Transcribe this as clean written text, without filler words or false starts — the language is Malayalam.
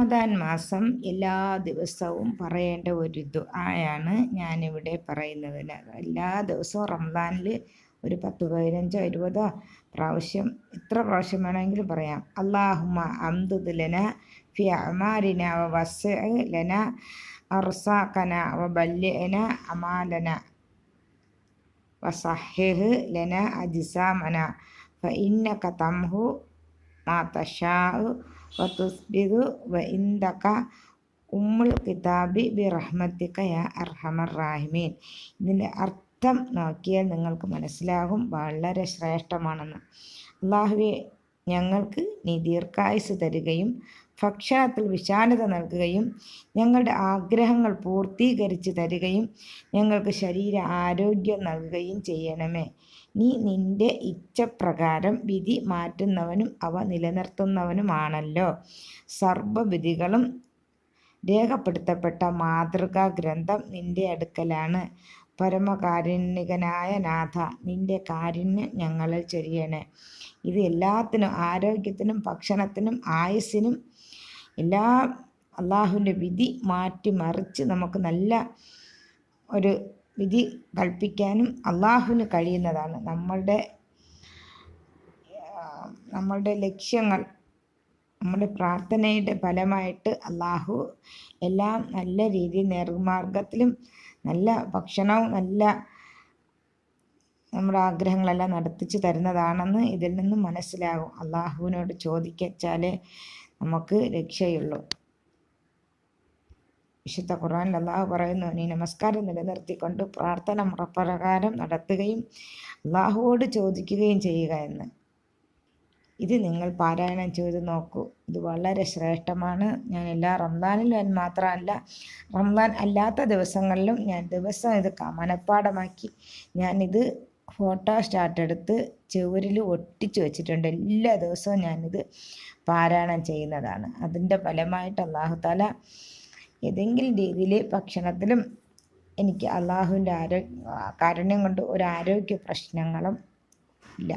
റമദാൻ മാസം എല്ലാ ദിവസവും പറയേണ്ട ഒരു ദുആയാണ് ഞാനിവിടെ പറയുന്നത്. എല്ലാ ദിവസവും റമദാനിൽ ഒരു 10, 15, 20 പ്രാവശ്യം, എത്ര പ്രാവശ്യം വേണമെങ്കിലും പറയാം. അല്ലാഹുമ്മ അംദുദ് ലനാ ഫി അഅമാരിനാ വവസ്സിഅ് ലനാ അർസാഖനാ വബല്ലിഅനാ അമാലനാ വസഹ്ഹിഹ് ലനാ അജ്സാമനാ ഫഇന്നക തംഹു മാ തശാഉ വതുസ്ബിതു വഇൻദക ഉമ്മുൽ കിതാബി ബിറഹ്മതിക യാ അർഹമർ റാഹിമീൻ. ഇതിൻ്റെ അർത്ഥം നോക്കിയാൽ നിങ്ങൾക്ക് മനസ്സിലാകും വളരെ ശ്രേഷ്ഠമാണെന്ന്. അല്ലാഹുവേ, ഞങ്ങൾക്ക് നീ ദീർഘായുസ് തരികയും ഭക്ഷണത്തിൽ വിശാലത നൽകുകയും ഞങ്ങളുടെ ആഗ്രഹങ്ങൾ പൂർത്തീകരിച്ച് തരികയും ഞങ്ങൾക്ക് ശരീര ആരോഗ്യം നൽകുകയും ചെയ്യണമേ. നീ നിന്റെ ഇച്ഛപ്രകാരം വിധി മാറ്റുന്നവനും അവ നിലനിർത്തുന്നവനുമാണല്ലോ. സർവ്വവിധികളും രേഖപ്പെടുത്തപ്പെട്ട മാതൃകാ ഗ്രന്ഥം നിന്റെ അടുക്കലാണ്. പരമകാരുണികനായ നാഥ, നിന്റെ കാരുണ്യം ഞങ്ങളിൽ ചൊരിയണേ. ഇത് എല്ലാത്തിനും, ആരോഗ്യത്തിനും ഭക്ഷണത്തിനും ആയുസ്സിനും എല്ലാം അള്ളാഹുവിൻ്റെ വിധി മാറ്റിമറിച്ച് നമുക്ക് നല്ല ഒരു വിധി കൽപ്പിക്കാനും അള്ളാഹുവിന് കഴിയുന്നതാണ്. നമ്മളുടെ ലക്ഷ്യങ്ങൾ, നമ്മുടെ പ്രാർത്ഥനയുടെ ഫലമായിട്ട് അള്ളാഹു എല്ലാം നല്ല രീതിയിൽ നേർമാർഗത്തിലും നല്ല ഭക്ഷണവും നല്ല നമ്മുടെ ആഗ്രഹങ്ങളെല്ലാം നടത്തിച്ച് തരുന്നതാണെന്ന് ഇതിൽ നിന്നും മനസ്സിലാകും. അള്ളാഹുവിനോട് ചോദിച്ചാലേ നമുക്ക് രക്ഷയുള്ളൂ. വിശുദ്ധ ഖുർആനിൽ അള്ളാഹു പറയുന്നു, നീ നമസ്കാരം നിലനിർത്തിക്കൊണ്ട് പ്രാർത്ഥന മുറപ്രകാരം നടത്തുകയും അള്ളാഹുവോട് ചോദിക്കുകയും ചെയ്യുക എന്ന്. ഇത് നിങ്ങൾ പാരായണം ചെയ്ത് നോക്കൂ. ഇത് വളരെ ശ്രേഷ്ഠമാണ്. ഞാൻ എല്ലാ റംസാനിലും മാത്രമല്ല, റംസാൻ അല്ലാത്ത ദിവസങ്ങളിലും ഞാൻ ദിവസം ഇത് മനഃപ്പാഠമാക്കി ഞാനിത് ഫോട്ടോ സ്റ്റാർട്ട് എടുത്ത് ചുവരിൽ ഒട്ടിച്ച് വെച്ചിട്ടുണ്ട്. എല്ലാ ദിവസവും ഞാനിത് പാരായണം ചെയ്യുന്നതാണ്. അതിൻ്റെ ഫലമായിട്ട് അല്ലാഹു തആല ഏതെങ്കിലും രീതിയിൽ ഭക്ഷണത്തിലും എനിക്ക് അള്ളാഹുവിൻ്റെ കാരുണ്യം കൊണ്ട് ഒരു ആരോഗ്യ പ്രശ്നങ്ങളും ഇല്ല.